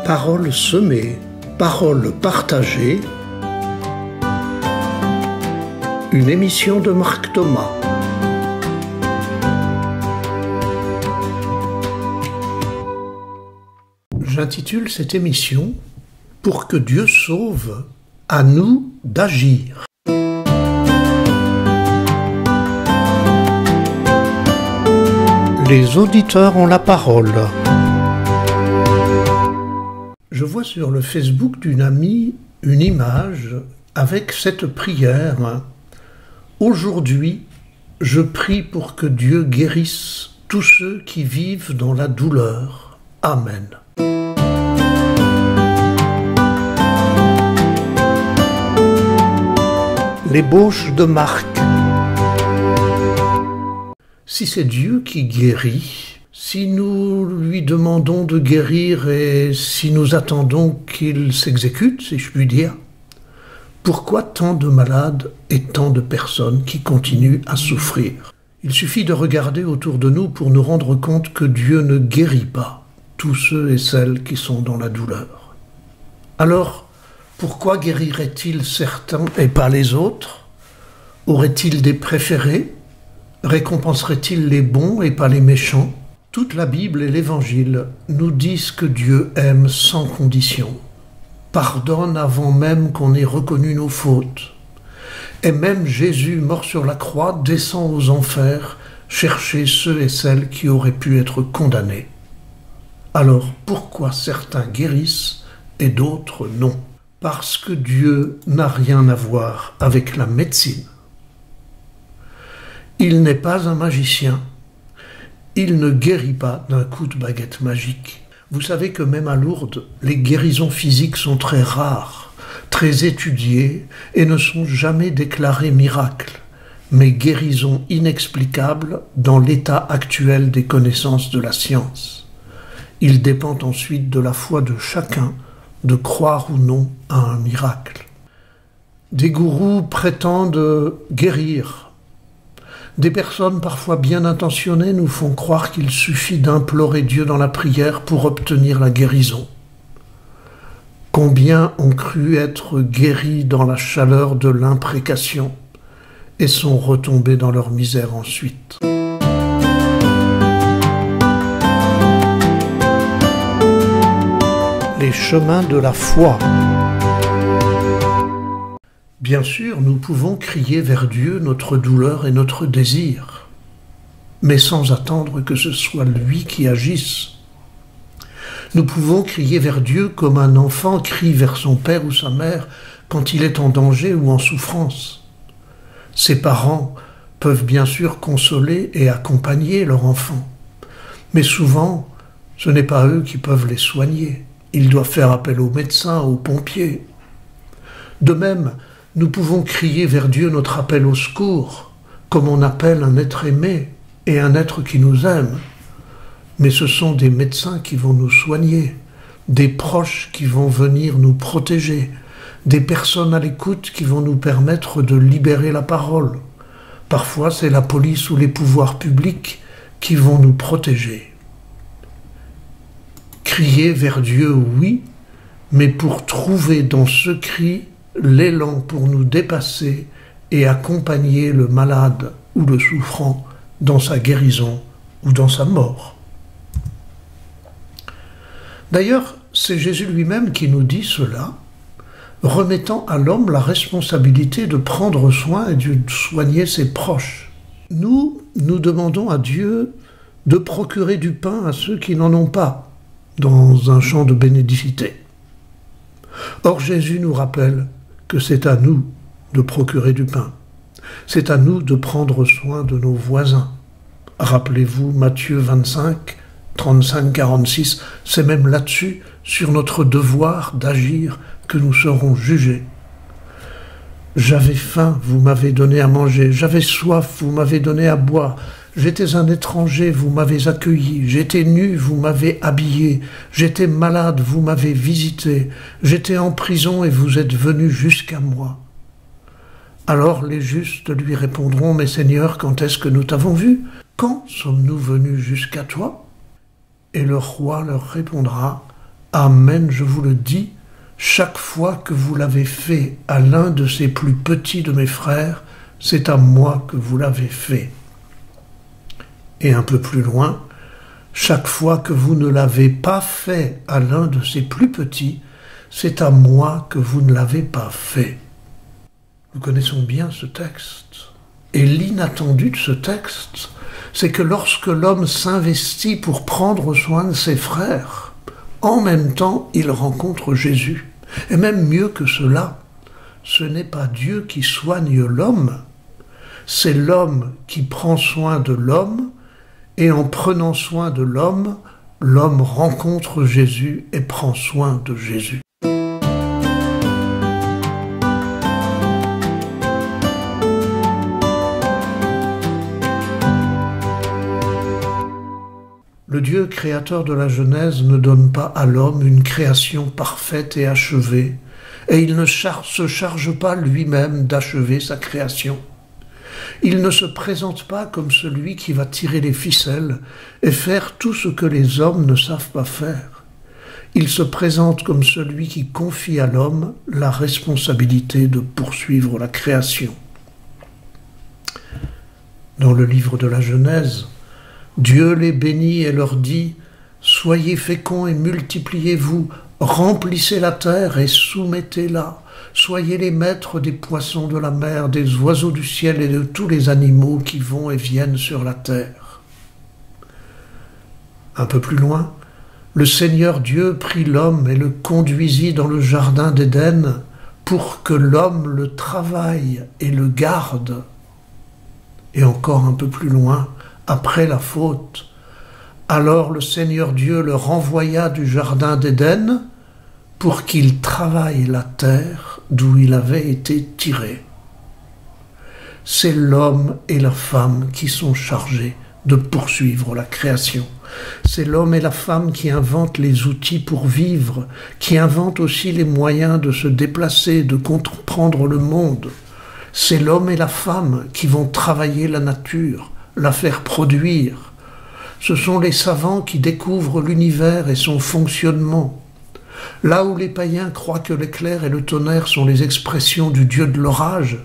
Parole semée, parole partagée. Une émission de Marc Thomas. J'intitule cette émission « Pour que Dieu sauve, à nous d'agir ». Les auditeurs ont la parole. Je vois sur le Facebook d'une amie une image avec cette prière. Aujourd'hui, je prie pour que Dieu guérisse tous ceux qui vivent dans la douleur. Amen. L'ébauche de Marc. Si c'est Dieu qui guérit, si nous lui demandons de guérir et si nous attendons qu'il s'exécute, si je puis dire, pourquoi tant de malades et tant de personnes qui continuent à souffrir? Il suffit de regarder autour de nous pour nous rendre compte que Dieu ne guérit pas tous ceux et celles qui sont dans la douleur. Alors, pourquoi guérirait-il certains et pas les autres? Aurait-il des préférés? Récompenserait-il les bons et pas les méchants? Toute la Bible et l'Évangile nous disent que Dieu aime sans condition, pardonne avant même qu'on ait reconnu nos fautes. Et même Jésus, mort sur la croix, descend aux enfers chercher ceux et celles qui auraient pu être condamnés. Alors pourquoi certains guérissent et d'autres non? Parce que Dieu n'a rien à voir avec la médecine. Il n'est pas un magicien. Il ne guérit pas d'un coup de baguette magique. Vous savez que même à Lourdes, les guérisons physiques sont très rares, très étudiées et ne sont jamais déclarées miracles, mais guérisons inexplicables dans l'état actuel des connaissances de la science. Il dépend ensuite de la foi de chacun de croire ou non à un miracle. Des gourous prétendent guérir. Des personnes parfois bien intentionnées nous font croire qu'il suffit d'implorer Dieu dans la prière pour obtenir la guérison. Combien ont cru être guéris dans la chaleur de l'imprécation et sont retombés dans leur misère ensuite. Les chemins de la foi. Bien sûr, nous pouvons crier vers Dieu notre douleur et notre désir, mais sans attendre que ce soit lui qui agisse. Nous pouvons crier vers Dieu comme un enfant crie vers son père ou sa mère quand il est en danger ou en souffrance. Ses parents peuvent bien sûr consoler et accompagner leur enfant, mais souvent, ce n'est pas eux qui peuvent les soigner. Ils doivent faire appel aux médecins, aux pompiers. De même, nous pouvons crier vers Dieu notre appel au secours, comme on appelle un être aimé et un être qui nous aime. Mais ce sont des médecins qui vont nous soigner, des proches qui vont venir nous protéger, des personnes à l'écoute qui vont nous permettre de libérer la parole. Parfois, c'est la police ou les pouvoirs publics qui vont nous protéger. Crier vers Dieu, oui, mais pour trouver dans ce cri l'élan pour nous dépasser et accompagner le malade ou le souffrant dans sa guérison ou dans sa mort. D'ailleurs, c'est Jésus lui-même qui nous dit cela, remettant à l'homme la responsabilité de prendre soin et de soigner ses proches. Nous demandons à Dieu de procurer du pain à ceux qui n'en ont pas, dans un champ de bénédicité. Or Jésus nous rappelle que c'est à nous de procurer du pain. C'est à nous de prendre soin de nos voisins. Rappelez-vous Matthieu 25, 35-46, c'est même là-dessus, sur notre devoir d'agir, que nous serons jugés. J'avais faim, vous m'avez donné à manger. J'avais soif, vous m'avez donné à boire. J'étais un étranger, vous m'avez accueilli. J'étais nu, vous m'avez habillé. J'étais malade, vous m'avez visité. J'étais en prison et vous êtes venus jusqu'à moi. Alors les justes lui répondront, « Mais Seigneur, quand est-ce que nous t'avons vu? Quand sommes-nous venus jusqu'à toi ?» Et le roi leur répondra, « Amen, je vous le dis, chaque fois que vous l'avez fait à l'un de ces plus petits de mes frères, c'est à moi que vous l'avez fait. Et un peu plus loin, chaque fois que vous ne l'avez pas fait à l'un de ces plus petits, c'est à moi que vous ne l'avez pas fait. Nous connaissons bien ce texte. Et l'inattendu de ce texte, c'est que lorsque l'homme s'investit pour prendre soin de ses frères, en même temps, il rencontre Jésus. Et même mieux que cela, ce n'est pas Dieu qui soigne l'homme, c'est l'homme qui prend soin de l'homme, et en prenant soin de l'homme, l'homme rencontre Jésus et prend soin de Jésus. Le Dieu créateur de la Genèse ne donne pas à l'homme une création parfaite et achevée, et il ne se charge pas lui-même d'achever sa création. Il ne se présente pas comme celui qui va tirer les ficelles et faire tout ce que les hommes ne savent pas faire. Il se présente comme celui qui confie à l'homme la responsabilité de poursuivre la création. Dans le livre de la Genèse, Dieu les bénit et leur dit « Soyez féconds et multipliez-vous, remplissez la terre et soumettez-la. Soyez les maîtres des poissons de la mer, des oiseaux du ciel et de tous les animaux qui vont et viennent sur la terre. » Un peu plus loin, le Seigneur Dieu prit l'homme et le conduisit dans le jardin d'Éden pour que l'homme le travaille et le garde. Et encore un peu plus loin, après la faute, alors le Seigneur Dieu le renvoya du jardin d'Éden pour qu'il travaille la terre d'où il avait été tiré. C'est l'homme et la femme qui sont chargés de poursuivre la création. C'est l'homme et la femme qui inventent les outils pour vivre, qui inventent aussi les moyens de se déplacer, de comprendre le monde. C'est l'homme et la femme qui vont travailler la nature, la faire produire. Ce sont les savants qui découvrent l'univers et son fonctionnement. Là où les païens croient que l'éclair et le tonnerre sont les expressions du dieu de l'orage,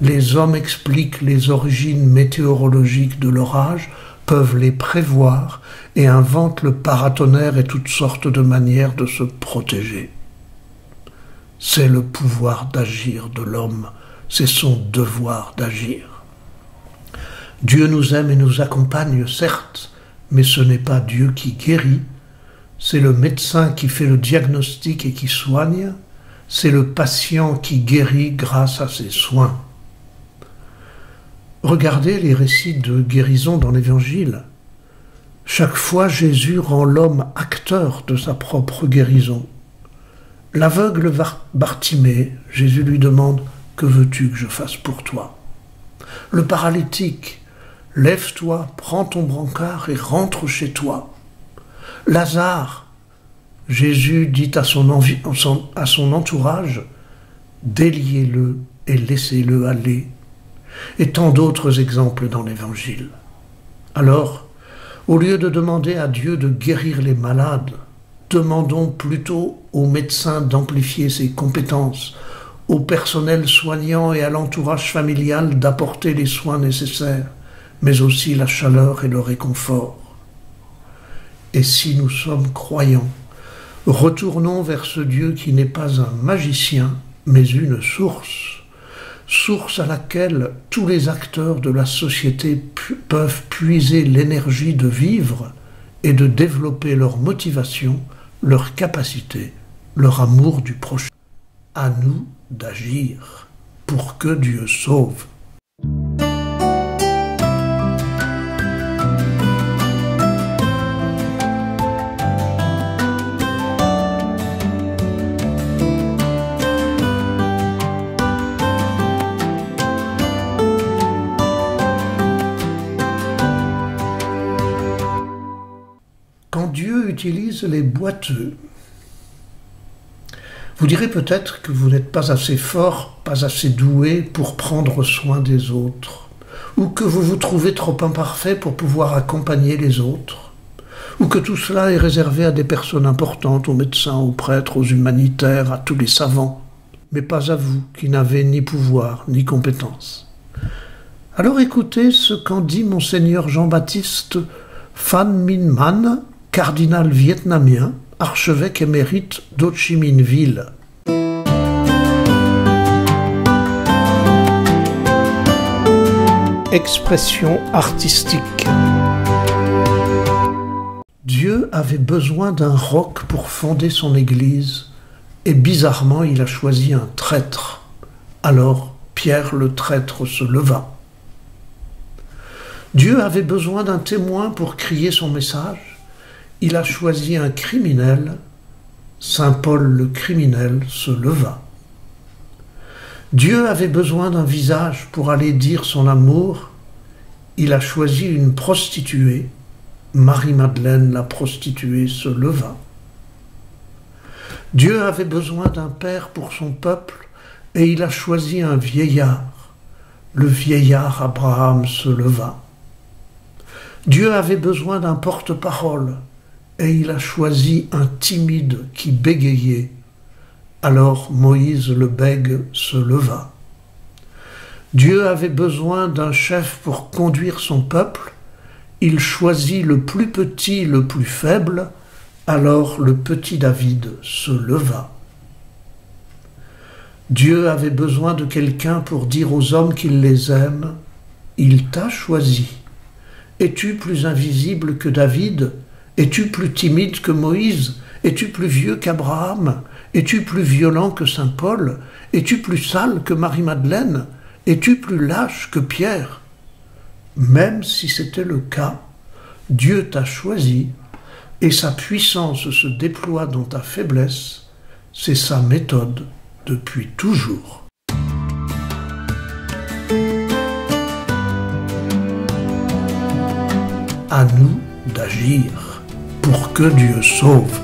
les hommes expliquent les origines météorologiques de l'orage, peuvent les prévoir et inventent le paratonnerre et toutes sortes de manières de se protéger. C'est le pouvoir d'agir de l'homme, c'est son devoir d'agir. Dieu nous aime et nous accompagne, certes, mais ce n'est pas Dieu qui guérit, c'est le médecin qui fait le diagnostic et qui soigne, c'est le patient qui guérit grâce à ses soins. Regardez les récits de guérison dans l'Évangile. Chaque fois, Jésus rend l'homme acteur de sa propre guérison. L'aveugle Bartimée, Jésus lui demande « Que veux-tu que je fasse pour toi ?» Le paralytique, « Lève-toi, prends ton brancard et rentre chez toi. » Lazare, Jésus dit à son entourage « Déliez-le et laissez-le aller. » Et tant d'autres exemples dans l'Évangile. Alors, au lieu de demander à Dieu de guérir les malades, demandons plutôt aux médecins d'amplifier ses compétences, au personnel soignant et à l'entourage familial d'apporter les soins nécessaires, mais aussi la chaleur et le réconfort. Et si nous sommes croyants, retournons vers ce Dieu qui n'est pas un magicien, mais une source à laquelle tous les acteurs de la société peuvent puiser l'énergie de vivre et de développer leur motivation, leur capacité, leur amour du prochain. À nous d'agir pour que Dieu sauve. Quand Dieu utilise les boiteux, vous direz peut-être que vous n'êtes pas assez fort, pas assez doué pour prendre soin des autres, ou que vous vous trouvez trop imparfait pour pouvoir accompagner les autres, ou que tout cela est réservé à des personnes importantes, aux médecins, aux prêtres, aux humanitaires, à tous les savants, mais pas à vous qui n'avez ni pouvoir ni compétence. Alors écoutez ce qu'en dit monseigneur Jean-Baptiste Phan Minh Man, cardinal vietnamien, archevêque émérite d'Ho Chi Minh Ville. Expression artistique. Dieu avait besoin d'un roc pour fonder son église, et bizarrement il a choisi un traître. Alors Pierre le traître se leva. Dieu avait besoin d'un témoin pour crier son message. Il a choisi un criminel. Saint Paul le criminel se leva. Dieu avait besoin d'un visage pour aller dire son amour. Il a choisi une prostituée. Marie-Madeleine, la prostituée, se leva. Dieu avait besoin d'un père pour son peuple et il a choisi un vieillard. Le vieillard Abraham se leva. Dieu avait besoin d'un porte-parole et il a choisi un timide qui bégayait. Alors Moïse le bègue se leva. Dieu avait besoin d'un chef pour conduire son peuple. Il choisit le plus petit, le plus faible. Alors le petit David se leva. Dieu avait besoin de quelqu'un pour dire aux hommes qu'il les aime. Il t'a choisi. Es-tu plus invisible que David? Es-tu plus timide que Moïse? Es-tu plus vieux qu'Abraham? Es-tu plus violent que saint Paul? Es-tu plus sale que Marie-Madeleine? Es-tu plus lâche que Pierre? Même si c'était le cas, Dieu t'a choisi et sa puissance se déploie dans ta faiblesse. C'est sa méthode depuis toujours. À nous d'agir pour que Dieu sauve.